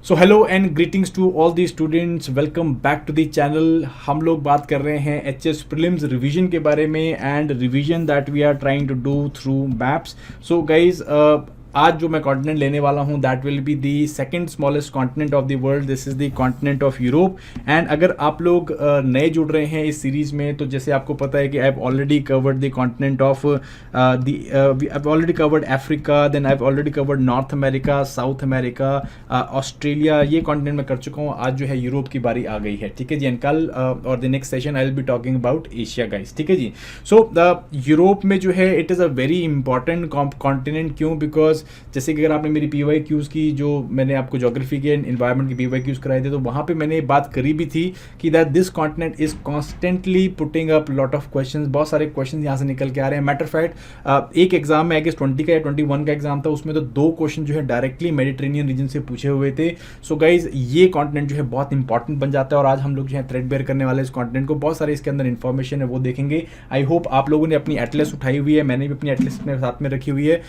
So hello and greetings to all the students, welcome back to the channel. हम लोग बात कर रहे हैं एचएस प्रीलिम्स रिवीजन के बारे में and revision that we are trying to do through maps. So guys, आज जो मैं कॉन्टिनेंट लेने वाला हूँ that will be the second smallest continent of the world. This is the continent of Europe. And अगर आप लोग नए जुड़ रहे हैं इस सीरीज में, तो जैसे आपको पता है कि I have already covered the continent of I have already covered Africa, then I have already covered North America, South America, Australia. ये कॉन्टिनेंट मैं कर चुका हूँ। आज जो है यूरोप की बारी आ गई है, ठीक है जी। एंड कल और the next session I will be talking about Asia guys, ठीक है जी। सो यूरोप में जो है it is a very important continent. क्यों? बिकॉज जैसे कि अगर आपने मेरी PYQs की, जो मैंने आपको ज्योग्राफी के एनवायरनमेंट की PYQs कराए थे, तो वहाँ पे मैंने बात करी भी थी कि that this continent is constantly putting up lot of questions. बहुत सारे क्वेश्चंस यहाँ से निकल के आ रहे हैं। मैटर फैक्ट एक एग्जाम में आई गेस 20 का या 21 का एग्जाम था, उसमें तो 2 क्वेश्चन जो है डायरेक्टली मेडिटेरेनियन रीजन से पूछे हुए थे। सो गाइज, ये कॉन्टिनेंट जो है बहुत इंपॉर्टेंट बन जाता है और आज हम लोग जो है थ्रेड बेयर करने वाले इस कॉन्टिनेंट को। बहुत सारे इसके अंदर इन्फॉर्मेशन है, वो देखेंगे। आई होप आप लोगों ने अपनी एटलस उठाई हुई है, मैंने भी अपनी एटलस अपने साथ में रखी हुई है।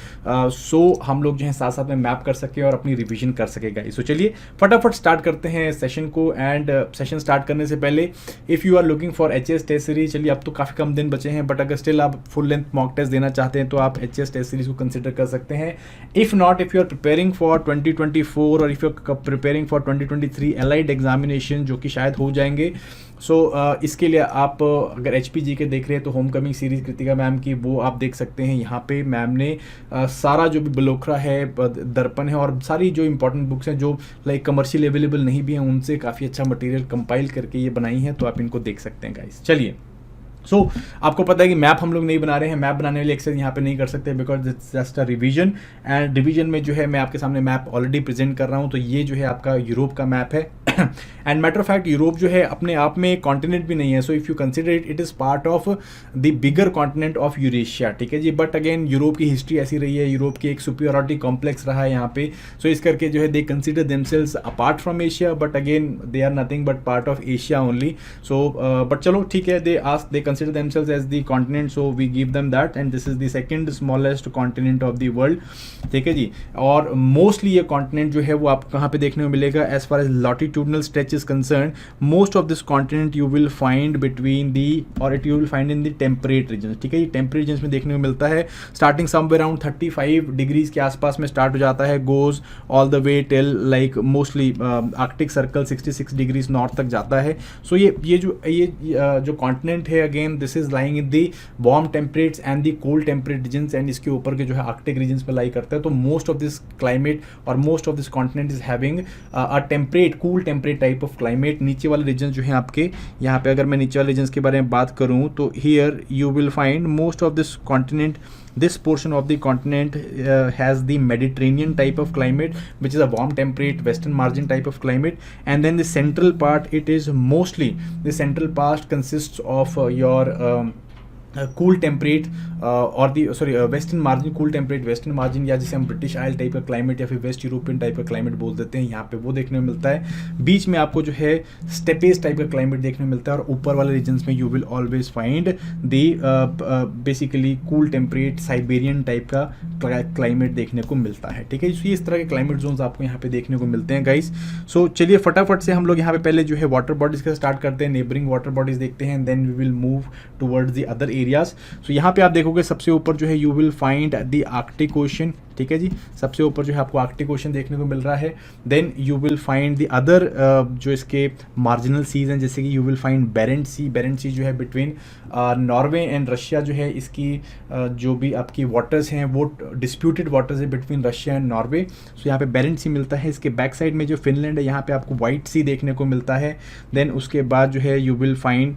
सो हम लोग जो है साथ साथ में मैप कर सके और अपनी रिवीजन कर सकेगा। सो चलिए फटाफट स्टार्ट करते हैं सेशन को। एंड सेशन स्टार्ट करने से पहले, if you are looking for HS test series, चलिए अब तो काफ़ी कम दिन बचे हैं, बट अगर स्टिल आप फुल लेंथ मॉक टेस्ट देना चाहते हैं तो आप एचएस टेस्ट सीरीज को कंसिडर कर सकते हैं। If not, if you are preparing for 2024 और if you are preparing for 2023 allied examination, जो कि शायद हो जाएंगे, सो इसके लिए आप अगर HPG के देख रहे हैं तो home coming series Kritika ma'am की, वो आप देख सकते हैं। यहाँ पे मैम ने सारा जो भी बलोखरा है, दर्पण है और सारी जो इंपॉर्टेंट बुक्स हैं जो लाइक कमर्शियल अवेलेबल नहीं भी हैं, उनसे काफ़ी अच्छा मटेरियल कंपाइल करके ये बनाई हैं, तो आप इनको देख सकते हैं गाइस। चलिए, आपको पता है कि मैप हम लोग नहीं बना रहे हैं। मैप बनाने वाले एक्सरसाइज यहाँ पे नहीं कर सकते because it's just a revision. And revision में जो है मैं आपके सामने मैप ऑलरेडी प्रेजेंट कर रहा हूँ। तो ये जो है आपका यूरोप का मैप है। And matter of fact, Europe जो है अपने आप में एक कॉन्टिनेंट भी नहीं है। So if you consider it, it is part of the bigger continent of Eurasia, ठीक है जी। बट अगेन यूरोप की हिस्ट्री ऐसी रही है, यूरोप की एक सुपीरियरिटी कॉम्प्लेक्स रहा है यहाँ पे। सो इस करके जो है they consider themselves apart from Asia, but again they are nothing but part of Asia only. So but चलो ठीक है, they consider themselves as the continent, so we give them that. And this is the second smallest continent of the world, ठीक है जी। और mostly ये continent जो है वो आपको कहाँ पे देखने को मिलेगा? As far as latitudinal stretch is concern, most of this continent you will find between the or it you will find in the temperate regions, ठीक है। ये टेम्परेट रीजन्स में देखने को मिलता है। स्टार्टिंग समवेयर अराउंड 35 डिग्रीज के आसपास में स्टार्ट हो जाता है, goes all the way till like mostly Arctic Circle 66 degrees north तक जाता है। सो ये जो कॉन्टिनेंट है, again this is lying in the warm temperates and the cold temperate regions, and इसके ऊपर के जो है आर्कटिक रीजन्स पे लाई करता है। तो मोस्ट ऑफ दिस क्लाइमेट और most of this continent is having a temperate, cool temperate type of climate. नीचे वाले रीजन जो है आपके यहाँ पे, अगर मैं नीचे वाले रीजन्स के बारे में बात करूँ तो here you will find most of this continent, this portion of the continent has the Mediterranean type of climate, which is a warm temperate western margin type of climate. And then the central part, it is mostly, the central part consists of your cool temperate और the western margin, cool temperate western margin, या जिसे हम British isle type का climate या फिर west European type का climate बोल देते हैं, यहाँ पे वो देखने में मिलता है। बीच में आपको जो है स्टेपेस टाइप का क्लाइमेट देखने में मिलता है, और ऊपर वाले रीजन्स में you will always find the basically cool temperate Siberian type का क्लाइमेट देखने को मिलता है, ठीक है। सो इस तरह के क्लाइमेट जोन्स आपको यहाँ पे देखने को मिलते हैं गाइस। सो चलिए फटाफट से हम लोग यहाँ पे पहले जो है वाटर बॉडीज का स्टार्ट करते हैं, नेबरिंग वाटर बॉडीज देखते हैं, then we will move towards the other areas. So यहाँ पे आप देखोगे सबसे ऊपर जो है you will find the Arctic Ocean, ठीक है जी। सबसे ऊपर जो है आपको आर्कटिक ओशन देखने को मिल रहा है। Then you will find the other जो इसके मार्जिनल सीज हैं, जैसे कि you will find Barents sea. Barents sea जो है बिटवीन नॉर्वे एंड रशिया, जो है इसकी जो भी आपकी वाटर्स हैं वो डिस्प्यूटेड वाटर्स है बिटवीन रशिया एंड नॉर्वे। सो यहाँ पे बेरेंट सी मिलता है। इसके बैक साइड में जो फिनलैंड है, यहाँ पे आपको वाइट सी देखने को मिलता है। देन उसके बाद जो है you will find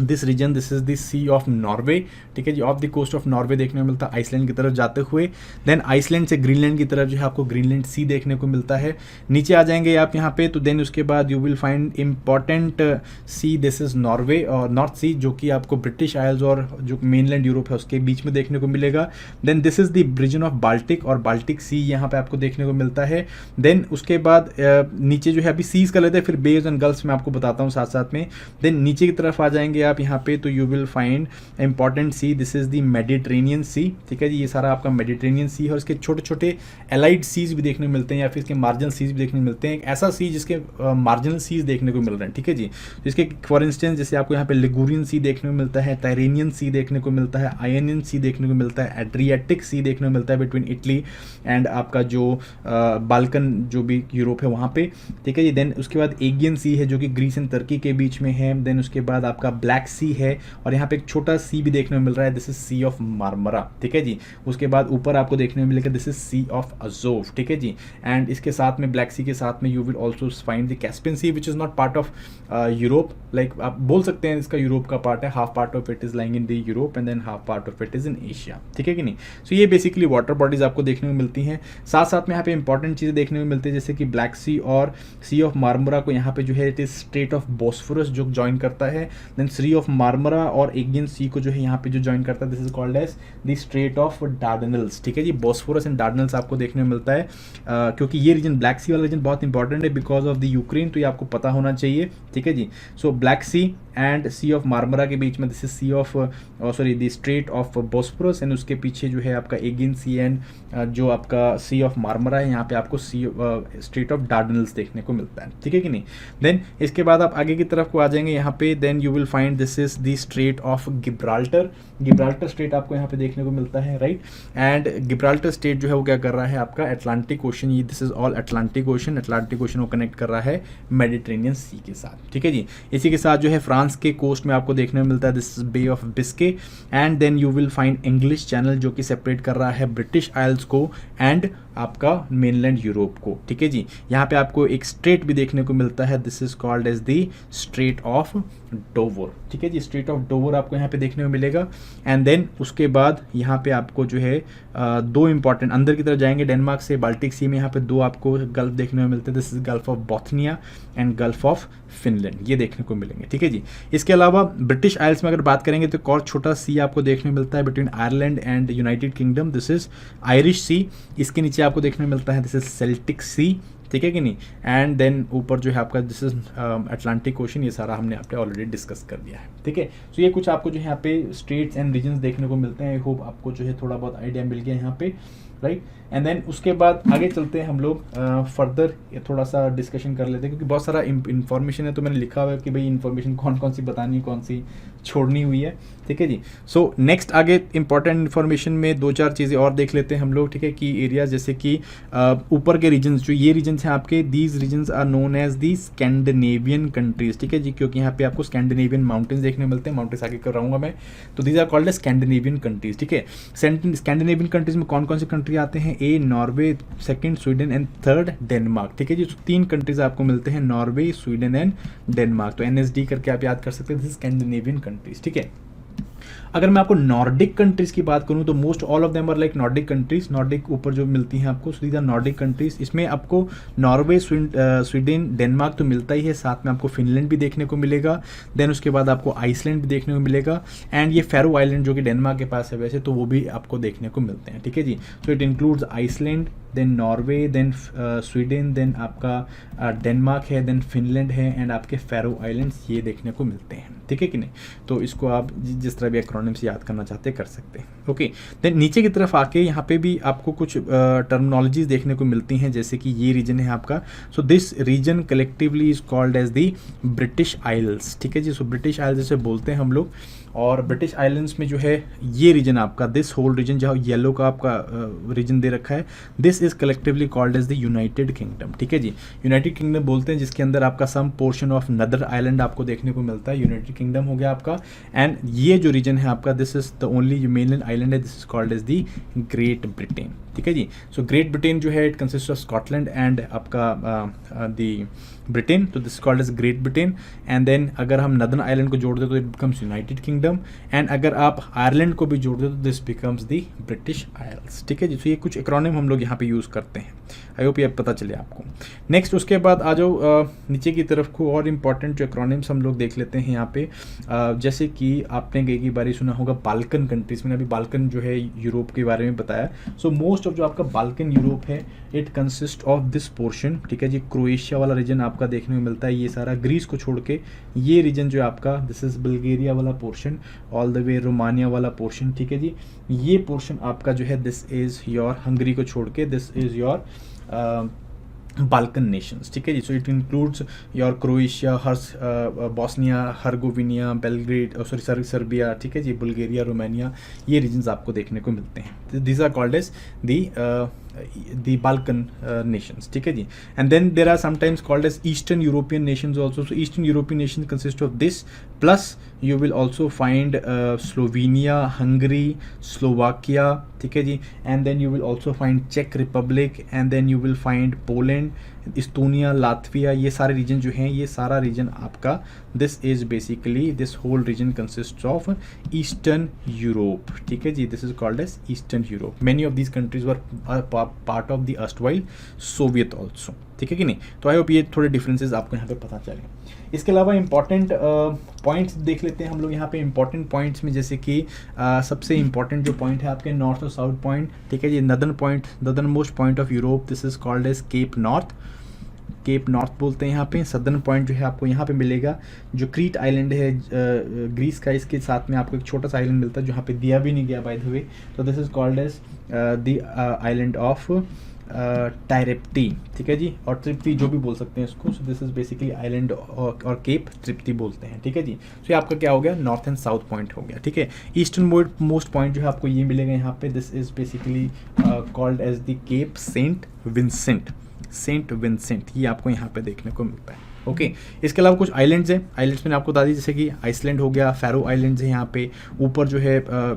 this region, this is the Sea of Norway, ठीक है जी। Off the coast of Norway देखने को मिलता है आइसलैंड की तरफ जाते हुए। देन आइसलैंड से ग्रीनलैंड की तरफ जो है आपको ग्रीनलैंड सी देखने को मिलता है। नीचे आ जाएंगे आप यहाँ पे, तो देन उसके बाद you will find important sea, this is Norway और नॉर्थ सी, जो कि आपको ब्रिटिश आइल्स और जो मेनलैंड यूरोप है उसके बीच में देखने को मिलेगा। Then this is the region of Baltic, और बाल्टिक सी यहाँ पे आपको देखने को मिलता है। देन उसके बाद नीचे जो है अभी सीज का लेते हैं, फिर बेज एंड गल्फ्स में आपको बताता हूँ साथ साथ में। देन नीचे की तरफ आ जाएंगे जाएंगे आप यहाँ पे तो you will find important sea, this is the Mediterranean Sea, ठीक है जी, ये सारा आपका मेडिटेरेनियन सी है और इसके छोटे छोटे एलाइड सीज भी देखने को मिलते हैं या फिर इसके मार्जिनल सीज भी देखने को मिलते हैं। एक ऐसा सी जिसके मार्जिनल सीज देखने को मिल रहे हैं, ठीक है जी। तो इसके फॉर इंस्टेंस जैसे आपको यहाँ पे लिगुरियन सी देखने को मिलता है, टायरेनियन सी देखने को मिलता है, आयनियन सी देखने को मिलता है, एड्रियाटिक सी देखने को मिलता है बिटवीन इटली एंड आपका जो बाल्कन जो भी यूरोप है वहाँ पे, ठीक है जी। देन उसके बाद एगियन सी है जो कि ग्रीस एंड तुर्की के बीच में है। देन उसके बाद आपका ब्लैक सी है और यहाँ पे एक छोटा सी भी देखने को मिल रहा है, this is C of Marmara, ठीक है जी। उसके बाद ऊपर आपको देखने को मिलेगा this is C of Azov, ठीक है जी। एंड इसके साथ में ब्लैक सी के साथ में you will also find the Caspian Sea which is not part of Europe, like आप बोल सकते हैं इसका यूरोप का पार्ट है, half part of it is lying in the Europe and then half part of it is in Asia, ठीक है कि नहीं। सो ये बेसिकली वाटर बॉडीज आपको देखने को मिलती हैं। साथ साथ में यहाँ पे इंपॉर्टेंट चीज़ें देखने को मिलती है जैसे कि ब्लैक सी और सी ऑफ मार्मरा को यहाँ पे जो है it is straight of Bosphorus जो ज्वाइन करता है। देन सी ऑफ मार्मरा और एगियन सी को जो है यहाँ पे जो ज्वाइन करता है this is called as the straight of Dardanelles, ठीक है जी। बॉस्फोरस एंड डार्डेनल्स आपको देखने को मिलता है क्योंकि ये रीजन ब्लैक सी वाला रीजन बहुत इंपॉर्टेंट है बिकॉज ऑफ द यूक्रेन, तो ये आपको पता होना चाहिए, ठीक है जी। So Black Sea and Sea of Marmara के बीच में this is C of sorry the straight of Bosphorus and उसके पीछे जो है आपका एगियन सी एंड जो आपका सी ऑफ मार्मरा है यहाँ पे आपको सी स्ट्रेट ऑफ डार्डेनल्स देखने को मिलता है, ठीक है कि नहीं। देन इसके बाद आप आगे की तरफ को आ जाएंगे यहाँ पे, then you will find this is the straight of Gibraltar, Gibraltar strait आपको यहाँ पे देखने को मिलता है, राइट। एंड गिब्राल्टर स्टेट जो है वो क्या कर रहा है आपका अटलांटिक ओशन, ये this is all Atlantic ocean, Atlantic ocean को कनेक्ट कर रहा है मेडिटेरेनियन सी के साथ, ठीक है जी। इसी के साथ जो है फ्रांस के कोस्ट में आपको देखने को मिलता है this Bay of Biscay and then you will find English Channel जो कि सेपरेट कर रहा है ब्रिटिश आइल्स को एंड आपका मेनलैंड यूरोप को, ठीक है जी। यहाँ पे आपको एक स्ट्रेट भी देखने को मिलता है, this is called as the straight of Dover, ठीक है जी। स्ट्रेट ऑफ डोवर आपको यहाँ पे देखने को मिलेगा एंड देन उसके बाद यहाँ पे आपको जो है दो इंपॉर्टेंट अंदर की तरफ जाएंगे डेनमार्क से बाल्टिक सी में, यहाँ पे दो आपको गल्फ देखने को मिलते हैं, this is gulf of Bothnia and gulf of Finland, ये देखने को मिलेंगे, ठीक है जी। इसके अलावा ब्रिटिश आइल्स में अगर बात करेंगे तो एक और छोटा सी आपको देखने को मिलता है between Ireland and United Kingdom, this is Irish Sea. इसके नीचे आपको देखने को मिलता है दिस इज सेल्टिक सी, ठीक है कि नहीं। एंड देन ऊपर जो है आपका दिस इज अटलांटिक ओशन, ये सारा हमने आपने ऑलरेडी डिस्कस कर दिया है, ठीक है। सो ये कुछ आपको जो है यहाँ पे स्टेट्स एंड रीजन्स देखने को मिलते हैं। आई होप आपको जो है थोड़ा बहुत आइडिया मिल गया यहाँ पे, राइट। एंड देन उसके बाद आगे चलते हैं हम लोग फर्दर थोड़ा सा डिस्कशन कर लेते हैं क्योंकि बहुत सारा इन्फॉर्मेशन है, तो मैंने लिखा हुआ है कि भाई इन्फॉर्मेशन कौन कौन सी बतानी है कौन सी छोड़नी हुई है, ठीक है जी। सो नेक्स्ट आगे इंपॉर्टेंट इन्फॉर्मेशन में दो चार चीज़ें और देख लेते हैं हम लोग, ठीक है। कि एरियाज जैसे कि ऊपर के रीजन्स जो ये रीजन्स हैं आपके, these regions are known as the Scandinavian countries, ठीक है जी, क्योंकि यहाँ पे आपको स्कैंडिनेवियन माउंटेन्स देखने मिलते हैं, माउंटेन्स आगे कराऊंगा मैं, तो these are called as Scandinavian countries, ठीक है। स्कैंडिनेवियन कंट्रीज में कौन कौन से कंट्री आते हैं, ए Norway, second Sweden and third Denmark, ठीक है जी। तीन कंट्रीज आपको मिलते हैं, नॉर्वे, स्वीडन एंड डेनमार्क, तो NSD करके आप याद कर सकते हैं, दिस इज स्कैंडिनेवियन कंट्रीज, ठीक है। अगर मैं आपको नॉर्डिक कंट्रीज की बात करूं तो most all of them are like Nordic countries, Nordic ऊपर जो मिलती हैं आपको सीधा नॉर्डिक कंट्रीज, इसमें आपको नॉर्वे, स्वीडन, डेनमार्क तो मिलता ही है, साथ में आपको फिनलैंड भी देखने को मिलेगा, देन उसके बाद आपको आइसलैंड भी देखने को मिलेगा एंड ये फेरो आइलैंड जो कि डेनमार्क के पास है वैसे, तो वो भी आपको देखने को मिलते हैं, ठीक है जी। So it includes Iceland, then Norway, then Sweden, then आपका डेनमार्क है, देन फिनलैंड है एंड आपके फेरो आइलैंड्स ये देखने को मिलते हैं, ठीक है कि नहीं। तो इसको आप जिस तरह भी एक्रोनिम से याद करना चाहते कर सकते हैं, ओके। देन नीचे की तरफ आके यहाँ पे भी आपको कुछ टर्मिनोलॉजीज देखने को मिलती हैं जैसे कि ये रीजन है आपका, so this region collectively is called as the British Isles, ठीक है जी। सो ब्रिटिश आइल्स जैसे बोलते हैं हम लोग, और ब्रिटिश आइलैंड्स में जो है ये रीजन आपका, दिस होल रीजन जहाँ येलो का आपका रीजन दे रखा है, this is collectively called as the United Kingdom, ठीक है जी। यूनाइटेड किंगडम बोलते हैं जिसके अंदर आपका सम पोर्शन ऑफ नदर आइलैंड आपको देखने को मिलता है, यूनाइटेड किंगडम हो गया आपका। एंड ये जो रीजन है आपका, this is the only mainland island है, this is called as the Great Britain, ठीक है जी। सो ग्रेट ब्रिटेन जो है it consist of Scotland and आपका द ब्रिटेन, तो this called as Great Britain. And then अगर हम नदर्न आइलैंड को जोड़ दें तो it becomes United Kingdom, and अगर आप आयरलैंड को भी जोड़ दें तो this becomes the British Isles, ठीक है जी। तो ये कुछ एक्रोनिम हम लोग यहाँ पे यूज़ करते हैं। आई होप ये पता चले आपको। नेक्स्ट उसके बाद आ जाओ नीचे की तरफ को, और इम्पॉर्टेंट जो एक्रोनिम्स हम लोग देख लेते हैं यहाँ पे। जैसे कि आपने कई बारी सुना होगा बाल्कन कंट्रीज, मैंने अभी बाल्कन जो है यूरोप के बारे में बताया। सो मोस्ट ऑफ जो आपका बाल्कन यूरोप है it consist of this portion, ठीक है जी। क्रोएशिया वाला रीजन आपका देखने में मिलता है, ये सारा ग्रीस को छोड़ के ये रीजन जो है आपका, दिस इज बल्गेरिया वाला portion, all the way Romania वाला पोर्शन, ठीक है जी। ये पोर्शन आपका जो है दिस इज योर हंगरी को छोड़ के this is your Balkan nations, ठीक है जी। So it includes your Croatia, Bosnia Herzegovina, Belgrade, Serbia, ठीक है जी, बुल्गारिया, रोमानिया, ये रीजन्स आपको देखने को मिलते हैं। These are called as the Balkan nations, ठीक है जी। and then there are sometimes called as Eastern European nations also. So Eastern European nations consist of this, plus you will also find Slovenia, Hungary, Slovakia, ठीक है जी। and then you will also find Czech Republic, and then you will find Poland, Estonia, Latvia, ये सारे region जो हैं, ये सारा region आपका this is basically this whole region consist of eastern Europe, ठीक है जी। This is called as eastern Europe. Many of these countries were part of the erstwhile Soviet also, ठीक है कि नहीं। तो आई होप ये थोड़े डिफरेंसेस आपको यहाँ पे पता चले। इसके अलावा इंपॉर्टेंट पॉइंट्स देख लेते हैं हम लोग यहाँ पे। इंपॉर्टेंट पॉइंट्स में जैसे कि सबसे इंपॉर्टेंट जो पॉइंट है आपके नॉर्थ और साउथ पॉइंट, ठीक है जी। Northern most point of Europe, this is called as Cape North बोलते हैं यहाँ पे। सदर्न पॉइंट जो है आपको यहाँ पे मिलेगा, जो क्रीट आइलैंड है ग्रीस का, इसके साथ में आपको एक छोटा सा आइलैंड मिलता है जो यहाँ पे दिया भी नहीं गया बाय द वे। तो this is called as the island of Tyrrhenian, ठीक है जी, और त्रिप्ती जो भी बोल सकते हैं इसको। So this is basically island और केप त्रिप्ती बोलते हैं, ठीक है जी। सो ये आपका क्या हो गया, नॉर्थ एंड साउथ पॉइंट हो गया, ठीक है। ईस्टर्न मोस्ट पॉइंट जो है आपको ये मिलेगा यहाँ पे, this is basically called as the Cape Saint Vincent, ये आपको यहाँ पे देखने को मिलता है, ओके। इसके अलावा कुछ आइलैंड्स हैं, आइलैंड्स मैंने आपको बता दी, जैसे कि आइसलैंड हो गया, फैरो आइलैंड्स है यहाँ पे ऊपर जो है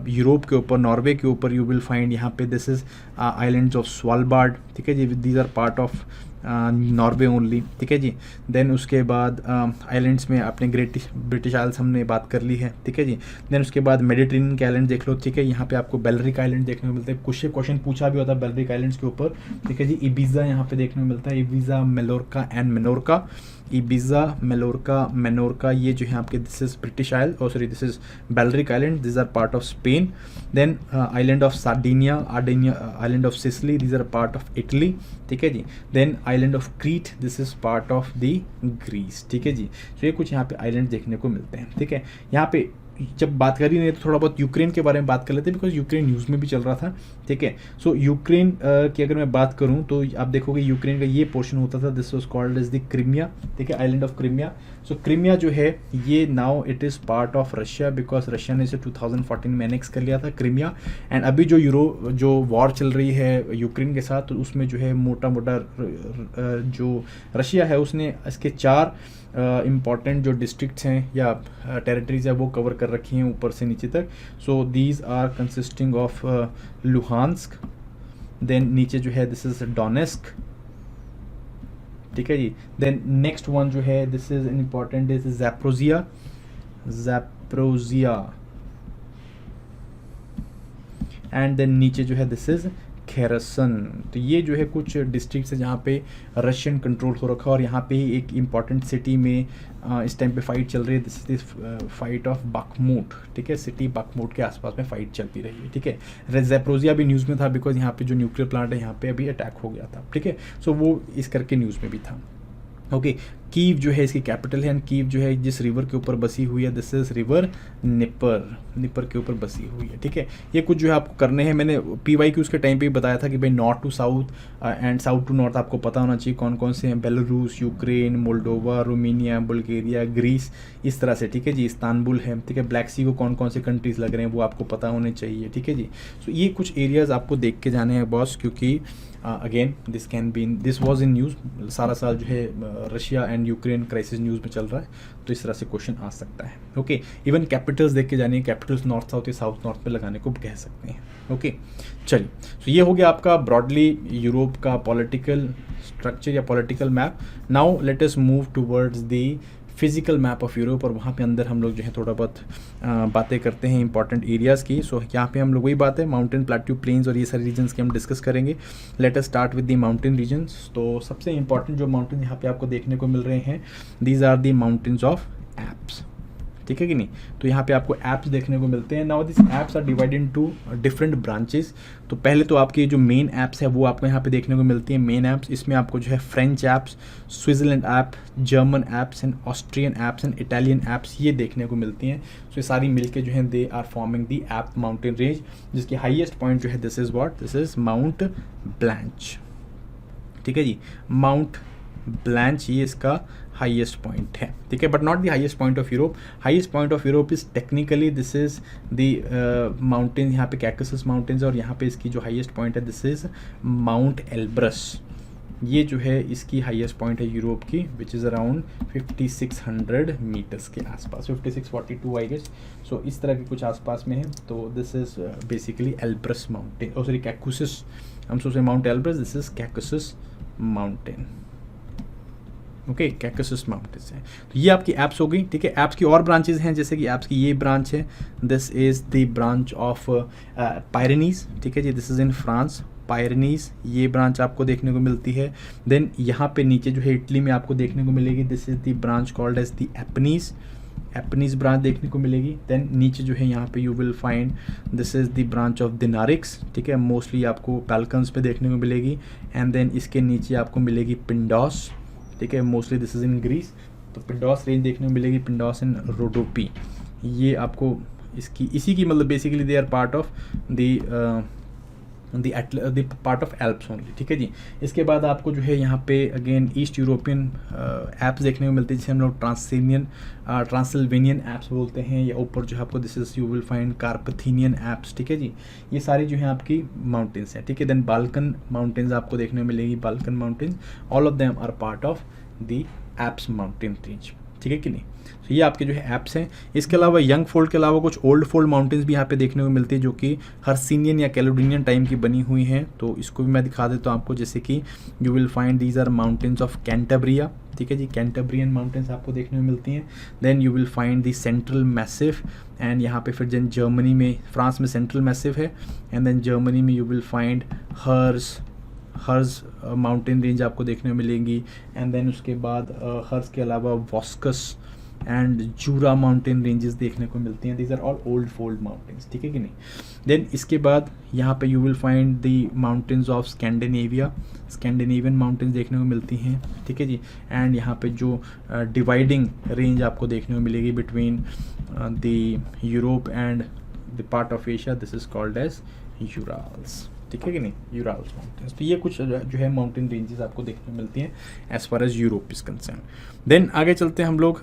यूरोप के ऊपर, नॉर्वे के ऊपर यू विल फाइंड यहाँ पे this is islands of Svalbard, ठीक है जी। These are part of Norway only, ठीक है जी। देन उसके बाद आइलैंड्स में अपने ब्रिटिश आइल्स हमने बात कर ली है, ठीक है जी। देन उसके बाद मेडिटेरेनियन के आइलैंड देख लो, ठीक है। यहाँ पे आपको बेलरिक आइलैंड देखने को मिलता है, कुछ क्वेश्चन पूछा भी होता है बेलरिक आइलैंड्स के ऊपर, ठीक है जी। इबीजा यहाँ पे देखने को मिलता है, Ibiza, Majorca and Menorca, Ibiza, Menorca, ये जो है आपके, दिस इज ब्रिटिश आइल, और sorry this is Balearic island, this are part of Spain. Then island of Sardinia, island of Sicily, this are part of Italy, ठीक है जी। Then island of Crete, this is part of the Greece, ठीक है जी। तो ये कुछ यहाँ पे आइलैंड देखने को मिलते हैं, ठीक है। यहाँ पे जब बात कर ही नहीं तो थोड़ा बहुत यूक्रेन के बारे में बात कर लेते हैं, बिकॉज यूक्रेन न्यूज़ में भी चल रहा था, ठीक है। सो यूक्रेन की अगर मैं बात करूं तो आप देखोगे यूक्रेन का ये पोर्शन होता था, this was called as the Crimea, ठीक है, island of Crimea. So Crimea जो है ये now it is part of Russia, because Russia ने इसे 2014 में एनेक्स कर लिया था क्रीमिया। एंड अभी जो वॉर चल रही है यूक्रेन के साथ, तो उसमें जो है मोटा जो रशिया है उसने इसके 4 इम्पॉर्टेंट जो डिस्ट्रिक्ट्स हैं या टेरिटरीज है वो कवर कर रखी हैं ऊपर से नीचे तक। So these are consisting of Luhansk, then नीचे जो है दिस इज डोनेस्क, ठीक है जी। देन नेक्स्ट वन जो है this is important is Zaporizhzhia, and then नीचे जो है दिस इज खेरसन। तो ये जो है कुछ डिस्ट्रिक्ट्स है जहाँ पे रशियन कंट्रोल हो रखा है, और यहाँ पे एक इम्पॉर्टेंट सिटी में इस टाइम पे फाइट चल रही है, दिस इज फाइट ऑफ बाखमूट, ठीक है। सिटी बाखमूट के आसपास में फाइट चलती रही है, ठीक है। ज़ैपोरिज़िया भी न्यूज़ में था, बिकॉज यहाँ पे जो न्यूक्लियर प्लांट है यहाँ पे अभी अटैक हो गया था, ठीक है। सो वो इस करके न्यूज़ में भी था, ओके। कीव जो है इसकी कैपिटल है, एंड कीव जो है जिस रिवर के ऊपर बसी हुई है, दिस इज रिवर निपर के ऊपर बसी हुई है, ठीक है। ये कुछ जो है आपको करने हैं, मैंने PYQs के टाइम पे भी बताया था कि भाई north to south and south to north आपको पता होना चाहिए कौन कौन से हैं, Belarus, Ukraine, Moldova, Romania, Bulgaria, Greece, इस तरह से, ठीक है जी। इस्तांबुल है, ठीक है। ब्लैक सी को कौन कौन से कंट्रीज़ लग रहे हैं वो आपको पता होने चाहिए, ठीक है जी। सो ये कुछ एरियाज़ आपको देख के जाने हैं बॉस, क्योंकि again this was in news, सारा साल जो है Russia and Ukraine crisis news में चल रहा है, तो इस तरह से क्वेश्चन आ सकता है, ओके। इवन कैपिटल्स देख के जानिए, कैपिटल्स नॉर्थ साउथ या साउथ नॉर्थ पे लगाने को कह सकते हैं, ओके। चलिए, तो ये हो गया आपका ब्रॉडली यूरोप का पॉलिटिकल स्ट्रक्चर या political map. Now let us move towards the physical map of Europe, और वहाँ पे अंदर हम लोग जो है थोड़ा बहुत बातें करते हैं इंपॉर्टेंट एरियाज़ की। सो यहाँ पे हम लोग वही बात है, माउंटेन, प्लेट्यू, प्लेन्स और ये सारे रीजन्स की हम डिस्कस करेंगे। Let us start with the mountain regions. तो सबसे इंपॉर्टेंट जो माउंटेन यहाँ पे आपको देखने को मिल रहे हैं, these are the mountains of Alps, ठीक है कि नहीं। तो यहाँ पे आपको एप्स देखने को मिलते हैं। Now this Alps are divided into different branches. तो पहले तो आपकी जो मेन एप्स है वो आपको यहाँ पे देखने को मिलती है, मेन एप्स। इसमें आपको जो है French apps, Switzerland app, German apps and Austrian apps and Italian apps ये देखने को मिलती हैं। सो ये सारी मिलके जो है they are forming the Alp mountain range, जिसकी हाईएस्ट पॉइंट जो है this is what, this is Mount Blanc, ठीक है जी। माउंट ब्लैंच ये इसका हाईएस्ट पॉइंट है, ठीक है, but not the highest point of Europe. Highest point of Europe is technically this is the mountain, यहाँ पे कैकसस माउंटेन्स, और यहाँ पे इसकी जो हाईएस्ट पॉइंट है दिस इज माउंट एल्ब्रस। ये जो है इसकी हाईएस्ट पॉइंट है यूरोप की, विच इज़ अराउंड 5600 मीटर्स के आसपास, 5642 आई गेस। सो इस तरह के कुछ आसपास में है। तो this is basically Elbrus mountain, oh sorry Caucasus, हम सोचे Mount Elbrus, this is Caucasus mountain, okay, Caucasus mountains है। तो ये आपकी एप्स हो गई, ठीक है। एप्स की और ब्रांचेज हैं, जैसे कि एप्स की ये ब्रांच है, this is the branch of Pyrenees, ठीक है जी, this is in France, Pyrenees ये ब्रांच आपको देखने को मिलती है। देन यहाँ पे नीचे जो है इटली में आपको देखने को मिलेगी, this is the branch called as the Apennines, Apennines branch देखने को मिलेगी। देन नीचे जो है यहाँ पे you will find this is the branch of Dinarics, ठीक है, मोस्टली आपको बैल्कन्स पे देखने को मिलेगी। एंड देन इसके नीचे आपको मिलेगी पिंडोस, ठीक है, mostly this is in Greece. तो पिंडोस रेंज देखने को मिलेगी, पिंडोस इन रोडोपी, ये आपको इसकी इसी की मतलब basically they are part of the part of Alps only, ठीक है जी। इसके बाद आपको जो है यहाँ पे अगेन ईस्ट यूरोपियन एप्स देखने को मिलती है, जिसे हम लोग ट्रांसिल्वेनियन एप्स बोलते हैं, या ऊपर जो है आपको this is you will find Carpathian Alps, ठीक है जी। ये सारी जो है आपकी माउंटेन्स हैं, ठीक है। देन बाल्कन माउंटेन्स आपको देखने को मिलेगी, Balkan mountains, all of them are part of the Alps mountain range, ठीक है कि नहीं। तो ये आपके जो है एप्स हैं। इसके अलावा यंग फोल्ड के अलावा कुछ ओल्ड फोल्ड माउंटेन्स भी यहाँ पे देखने को मिलती है, जो कि हर्सिनियन या कैलेडोनियन टाइम की बनी हुई हैं। तो इसको भी मैं दिखा देता हूँ आपको, जैसे कि you will find these are mountains of Cantabria, ठीक है जी, कैंटाब्रियन माउंटेन्स आपको देखने को मिलती हैं। Then you will find the central massif, and यहाँ पे फिर जन जर्मनी में, फ्रांस में सेंट्रल मैसिव है, एंड देन जर्मनी में you will find Harz mountain range आपको देखने को मिलेंगी। एंड देन उसके बाद हर्स के अलावा वॉस्कस एंड जूरा माउंटेन रेंजेस देखने को मिलती हैं। These are all old fold mountains, ठीक है कि नहीं। देन इसके बाद यहाँ पे you will find the mountains of Scandinavia, Scandinavian mountains देखने को मिलती हैं, ठीक है जी। एंड यहाँ पे जो डिवाइडिंग रेंज आपको देखने को मिलेगी between the Europe and the part of Asia, this is called as Urals, ठीक है कि नहीं, यूराल्स माउंटेन्स। तो ये कुछ जो है माउंटेन रेंजेस आपको देखने को मिलती हैं as far as Europe is concern. Then आगे चलते हैं हम लोग,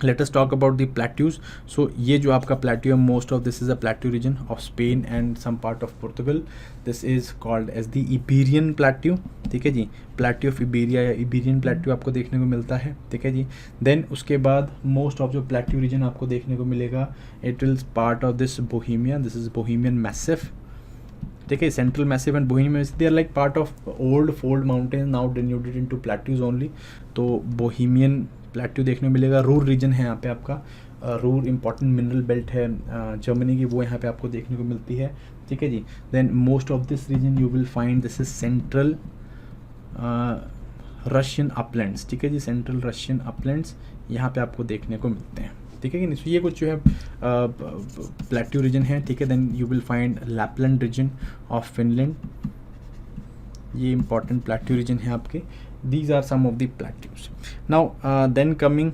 let us talk about the plateaus. So ये जो आपका प्लेट्यू है, most of this is a plateau region of Spain and some part of Portugal, this is called as the Iberian plateau, ठीक है जी। प्लेट्यू ऑफ इबेरिया या Iberian plateau आपको देखने को मिलता है, ठीक है जी। देन उसके बाद मोस्ट ऑफ जो प्लेट्यू रीजन आपको देखने को मिलेगा, it is part of this Bohemia, this is Bohemian massif, ठीक है। Central massif and Bohemian they are like part of old fold mountain now denuded into plateaus only. तो Bohemian plateau देखने को मिलेगा। रूर रीजन है यहाँ पे आपका, रूर इंपॉर्टेंट मिनरल बेल्ट है जर्मनी की, वो यहाँ पे आपको देखने को मिलती है, ठीक है जी। Then most of this region you will find this is central Russian uplands, ठीक है जी, सेंट्रल रशियन अपलैंड्स यहाँ पे आपको देखने को मिलते हैं, ठीक है कि नहीं। ये कुछ जो है प्लेट्यू रीजन है, ठीक है। Then you will find Lapland region of Finland, ये इंपॉर्टेंट प्लेट्यू रीजन है आपके। These are some of the plateaus. Now then coming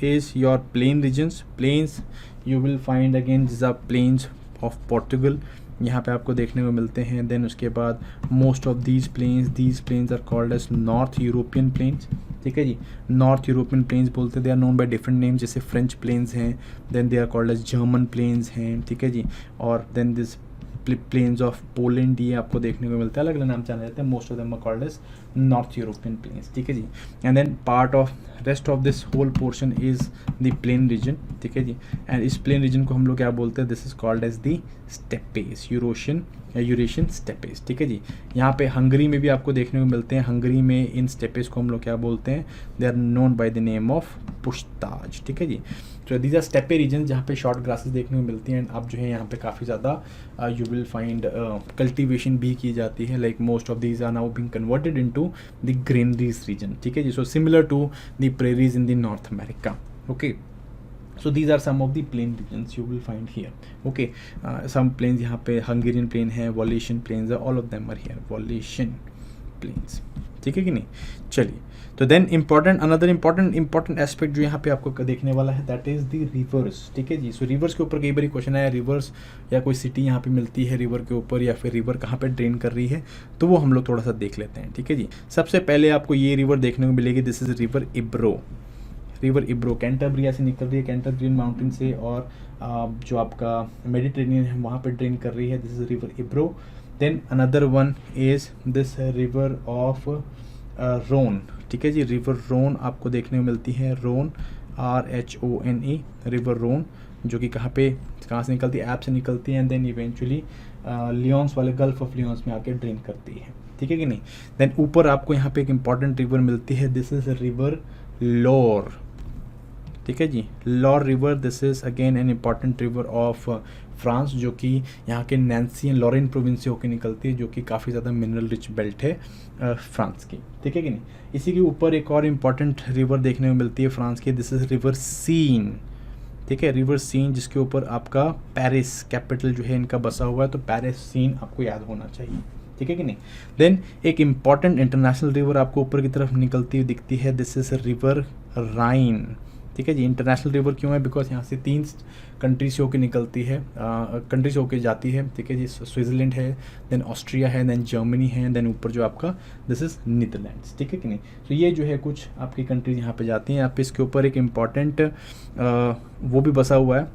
is your plain regions. Plains you will find again, these are plains of Portugal, यहाँ पे आपको देखने को मिलते हैं। देन उसके बाद most of these plains are called as North European plains, ठीक है जी। नॉर्थ यूरोपियन प्लेन्स बोलते हैं, they are known by different names, जैसे फ्रेंच प्लेन्स हैं, then they are called as German plains हैं, ठीक है जी। और then this plains of Poland, ये आपको देखने को मिलता है, अलग अलग नाम जाने जाते हैं। Most of them are called as north European plains, ठीक है जी। And then part of rest of this whole portion is the plain region, ठीक है जी। एंड इस प्लेन रीजन को हम लोग क्या बोलते हैं, this is called as the steppes, Eurasian steppes, ठीक है जी। यहाँ पे हंगरी में भी आपको देखने को मिलते हैं, हंगरी में इन स्टेपेस को हम लोग क्या बोलते हैं, they are known by the name of pusztas, ठीक है जी। तो दीज आर स्टेपे रीजन जहाँ पे शॉर्ट ग्रासेस देखने को मिलती हैं। अब जो है यहाँ पे काफ़ी ज़्यादा यू विल फाइंड कल्टीवेशन भी की जाती है, like most of these are now being converted into the granaries region, ठीक है जी। So similar to the prairies in the North America, okay. So these are some of the plain regions you will find here, okay. Some plains यहाँ पे Hungarian plain है, Wallachian plains है, all of them are here, Wallachian plains, ठीक है कि नहीं। चलिए, तो देन अनदर इम्पॉर्टेंट एस्पेक्ट जो यहाँ पे आपको देखने वाला है, दैट इज द रिवर्स, ठीक है जी। सो रिवर्स के ऊपर कई बार क्वेश्चन आया, रिवर्स या कोई सिटी यहाँ पे मिलती है रिवर के ऊपर, या फिर रिवर कहाँ पे ड्रेन कर रही है, तो वो हम लोग थोड़ा सा देख लेते हैं, ठीक है जी। सबसे पहले आपको ये रिवर देखने को मिलेगी, दिस इज रिवर इब्रो, रिवर इब्रो कैंटरब्रिया से निकल रही है, कैंटरब्रियन माउंटेन से, और जो आपका मेडिटेरेनियन है वहाँ पे ड्रेन कर रही है, this is river Ebro. Then another one is this river of Rhone, ठीक है जी। रिवर रोन आपको देखने को मिलती है, रोन RHONE, रिवर रोन, जो कि कहाँ से निकलती है, ऐप से निकलती है, एंड देन इवेंचुअली लियोन्स वाले गल्फ ऑफ लियोन्स में आके ड्रेन करती है, ठीक है कि नहीं। देन ऊपर आपको यहाँ पे एक इंपॉर्टेंट रिवर मिलती है, दिस इज रिवर लोर, ठीक है जी। Loire river, this is again an important river of France, जो कि यहाँ के नैन्सी एंड लॉरेन प्रोविंस से होकर निकलती है, जो कि काफ़ी ज़्यादा मिनरल रिच बेल्ट है फ्रांस की, ठीक है कि नहीं। इसी के ऊपर एक और इम्पॉर्टेंट रिवर देखने को मिलती है फ्रांस की, दिस इज रिवर सीन, ठीक है, रिवर सीन, जिसके ऊपर आपका पेरिस कैपिटल जो है इनका बसा हुआ है, तो पेरिस सीन आपको याद होना चाहिए, ठीक है कि नहीं। देन एक इम्पॉर्टेंट इंटरनेशनल रिवर आपको ऊपर की तरफ निकलती हुई दिखती है, दिस इज रिवर राइन, ठीक है जी। इंटरनेशनल रिवर क्यों है, बिकॉज यहाँ से 3 कंट्री से होकर निकलती है, कंट्री से होकर जाती है, ठीक है जी। स्विट्ज़रलैंड है, देन ऑस्ट्रिया है, देन जर्मनी है, देन ऊपर जो आपका दिस इज नीदरलैंड्स, ठीक है कि नहीं। तो ये जो है कुछ आपकी कंट्रीज यहाँ पे जाती हैं। यहाँ पे इसके ऊपर एक इम्पॉर्टेंट वो भी बसा हुआ है,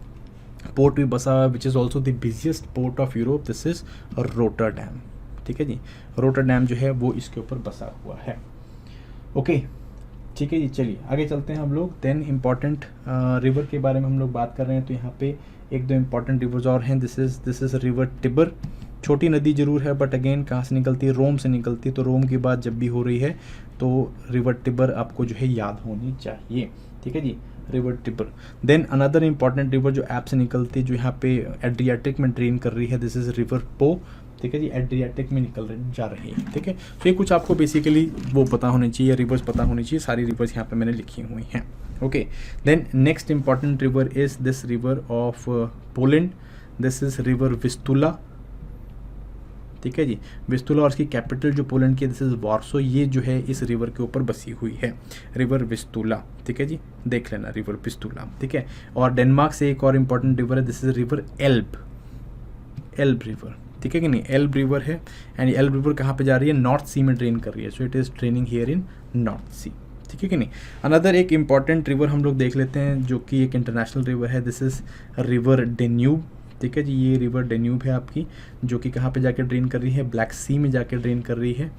पोर्ट भी बसा हुआ है, which is also the busiest port of Europe, this is Rotterdam, ठीक है जी। रोटरडैम जो है वो इसके ऊपर बसा हुआ है, ओके, ठीक है जी। चलिए आगे चलते हैं हम लोग। देन इम्पॉर्टेंट रिवर के बारे में हम लोग बात कर रहे हैं, तो यहाँ पे एक दो इम्पॉर्टेंट रिवर्स और हैं, दिस इज रिवर टिबर, छोटी नदी जरूर है, बट अगेन कहाँ से निकलती है, रोम से निकलती है, तो रोम की बात जब भी हो रही है तो रिवर टिबर आपको जो है याद होनी चाहिए, ठीक है जी, river Tiber. Then another important river जो ऐप से निकलती है, जो यहाँ पे एड्रियाटिक में ड्रेन कर रही है, दिस इज रिवर पो, ठीक है जी, एड्रियाटिक में जा रही है, ठीक है। तो ये कुछ आपको बेसिकली वो पता होनी चाहिए, रिवर्स पता होनी चाहिए, सारी रिवर्स यहाँ पे मैंने लिखी हुई हैं, okay. Then next important river is this river of Poland, this is river Vistula, ठीक है जी। विस्तुला और इसकी कैपिटल जो पोलैंड की, दिस इज वार्सो, ये जो है इस रिवर के ऊपर बसी हुई है, रिवर विस्तुला, ठीक है जी, देख लेना रिवर विस्तुला, ठीक है। और डेनमार्क से एक और इम्पॉर्टेंट रिवर है, this is river Elbe river, ठीक है कि नहीं, एल्ब रिवर है, एंड एल्ब रिवर कहाँ पे जा रही है, नॉर्थ सी में ड्रेन कर रही है, so it is draining here in North Sea, ठीक है कि नहीं। अनदर एक इम्पॉर्टेंट रिवर हम लोग देख लेते हैं, जो कि एक इंटरनेशनल रिवर है, दिस इज रिवर डेन्यूब, ठीक है जी। ये रिवर डेन्यूब है आपकी, जो कि कहाँ पे जाके ड्रेन कर रही है, ब्लैक सी में जाके ड्रेन कर रही है,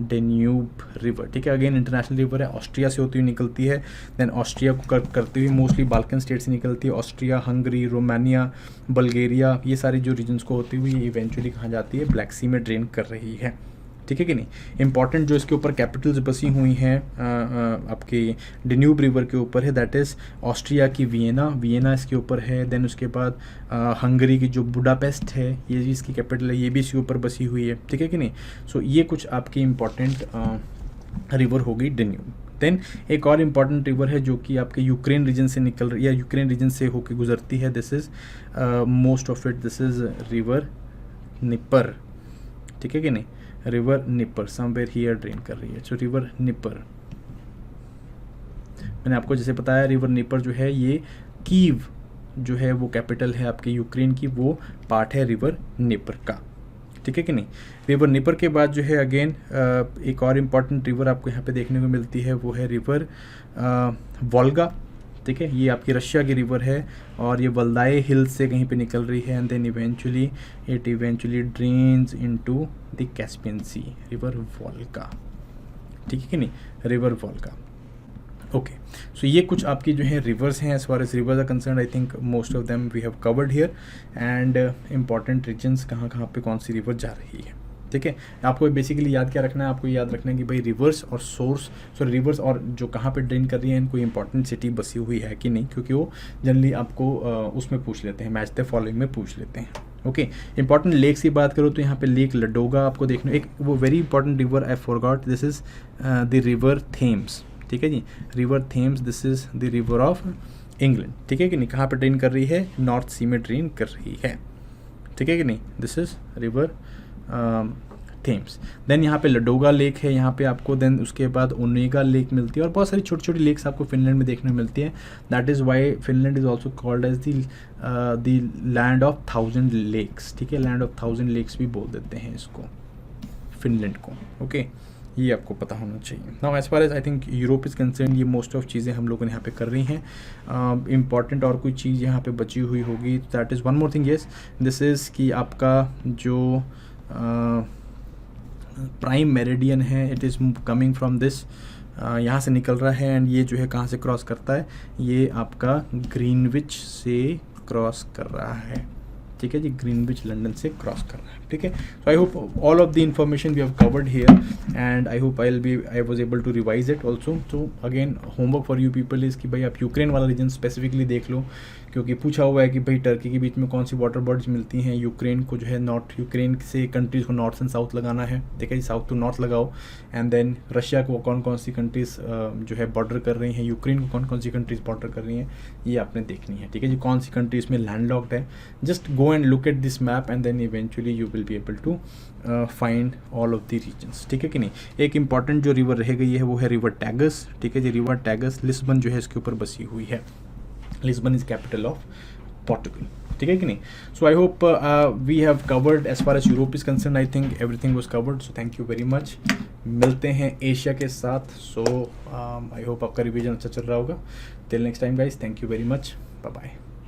डेन्यूब रिवर, ठीक है। अगेन इंटरनेशनल रिवर है, ऑस्ट्रिया से होती हुई निकलती है, देन ऑस्ट्रिया को करती हुई मोस्टली बाल्कन स्टेट से निकलती है, ऑस्ट्रिया, हंगरी, रोमानिया, बल्गेरिया, ये सारी जो रीजन्स को होती हुई इवेंचुअली कहाँ जाती है, ब्लैक सी में ड्रेन कर रही है, ठीक है कि नहीं। इंपॉर्टेंट जो इसके ऊपर कैपिटल्स बसी हुई हैं आपके डेन्यूब रिवर के ऊपर है, दैट इज़ ऑस्ट्रिया की वियना इसके ऊपर है, देन उसके बाद हंगरी की जो बुडापेस्ट है, ये भी इसकी कैपिटल है, ये भी इसके ऊपर बसी हुई है, ठीक है कि नहीं। सो ये कुछ आपकी इम्पॉर्टेंट रिवर होगी डेन्यूब। देन एक और इम्पॉर्टेंट रिवर है जो कि आपके यूक्रेन रीजन से निकल रही है, या यूक्रेन रीजन से होकर गुजरती है, this is most of it, this is river Dnieper, ठीक है कि नहीं, river Dnieper somewhere here drain कर रही है, सो रिवर निपर। मैंने आपको जैसे बताया, रिवर निपर जो है ये कीव जो है वो कैपिटल है आपके यूक्रेन की, वो पार्ट है रिवर निपर का, ठीक है कि नहीं। रिवर निपर के बाद जो है अगेन एक और इम्पॉर्टेंट रिवर आपको यहाँ पे देखने को मिलती है, वो है रिवर वोल्गा, ठीक है। ये आपकी रशिया की रिवर है, और ये वल्दाए हिल्स से कहीं पे निकल रही है, and then eventually drains into the Caspian Sea, river Volga, ठीक है कि नहीं, रिवर वोल्गा। ओके, सो ये कुछ आपकी जो है रिवर्स हैं, as far as rivers are concern I think most of them we have covered here, and important regions कहाँ कहाँ पे कौन सी रिवर जा रही है। ठीक है, आपको बेसिकली याद क्या रखना है, आपको याद रखना है कि भाई रिवर्स और सोर्स, रिवर्स और जो कहाँ पे ड्रेन कर रही है, कोई इंपॉर्टेंट सिटी बसी हुई है कि नहीं, क्योंकि वो जनरली आपको उसमें पूछ लेते हैं, मैच द फॉलोइंग में पूछ लेते हैं। ओके, इंपॉर्टेंट लेक्स की बात करो तो यहाँ पे लेक लडोगा आपको देखना, एक वो very important river I forgot, this is the river Thames. ठीक है जी, river Thames, this is the river of England. ठीक है कि नहीं, कहाँ पे ड्रेन कर रही है, नॉर्थ सी में ड्रेन कर रही है। ठीक है कि नहीं, this is river Thames. Then यहाँ पे लडोगा लेक है यहाँ पे आपको, देन उसके बाद ओनेगा लेक मिलती है, और बहुत सारी छोटी छोटी लेक्स आपको फिनलैंड में देखने मिलती है। That is why Finland is also called as the land of 1000 lakes. ठीक है, लैंड ऑफ 1000 लेक्स भी बोल देते हैं इसको, फिनलैंड को। ओके, ये आपको पता होना चाहिए। Now as far as I think Europe is concern, ये मोस्ट ऑफ चीज़ें हम लोगों ने यहाँ पे कर रही हैं। इम्पॉर्टेंट और कोई चीज़ यहाँ पे बची हुई होगी, that is one more thing, yes, this is कि आपका जो प्राइम मेरिडियन है, it is coming from this, यहाँ से निकल रहा है, एंड ये जो है कहाँ से क्रॉस करता है, ये आपका ग्रीनविच से क्रॉस कर रहा है। ठीक है जी, ग्रीनविच लंदन से क्रॉस कर रहा है। ठीक है, so I hope all of the information we have covered here, and I hope I was able to revise it also. तो again homework for you people is कि भाई आप यूक्रेन वाला रीजन स्पेसिफिकली देख लो, क्योंकि पूछा हुआ है कि भाई टर्की के बीच में कौन सी वाटर बॉडीज मिलती हैं, यूक्रेन को जो है नॉर्थ, यूक्रेन से कंट्रीज़ को नॉर्थ एंड साउथ लगाना है। ठीक है जी, साउथ टू नॉर्थ लगाओ, एंड देन रशिया को कौन कौन सी कंट्रीज़ जो है बॉर्डर कर रही हैं, यूक्रेन को कौन कौन सी कंट्रीज़ बॉर्डर कर रही हैं, ये आपने देखनी है। ठीक है जी, कौन सी कंट्रीज़ में लैंडलॉक्ड है, just go and look at this map, and then eventually you will be able to find all of the regions. ठीक है कि नहीं, एक इंपॉर्टेंट जो रिवर रह गई है वो है रिवर टैगस। ठीक है जी, रिवर टैगस लिस्बन जो है इसके ऊपर बसी हुई है, Lisbon is capital of Portugal. ठीक है कि नहीं, so I hope we have covered as far as Europe is concern, I think everything was covered, so thank you very much. मिलते हैं एशिया के साथ, सो आई होप आपका रिवीजन अच्छा चल रहा होगा। Till next time guys, thank you very much, bye bye.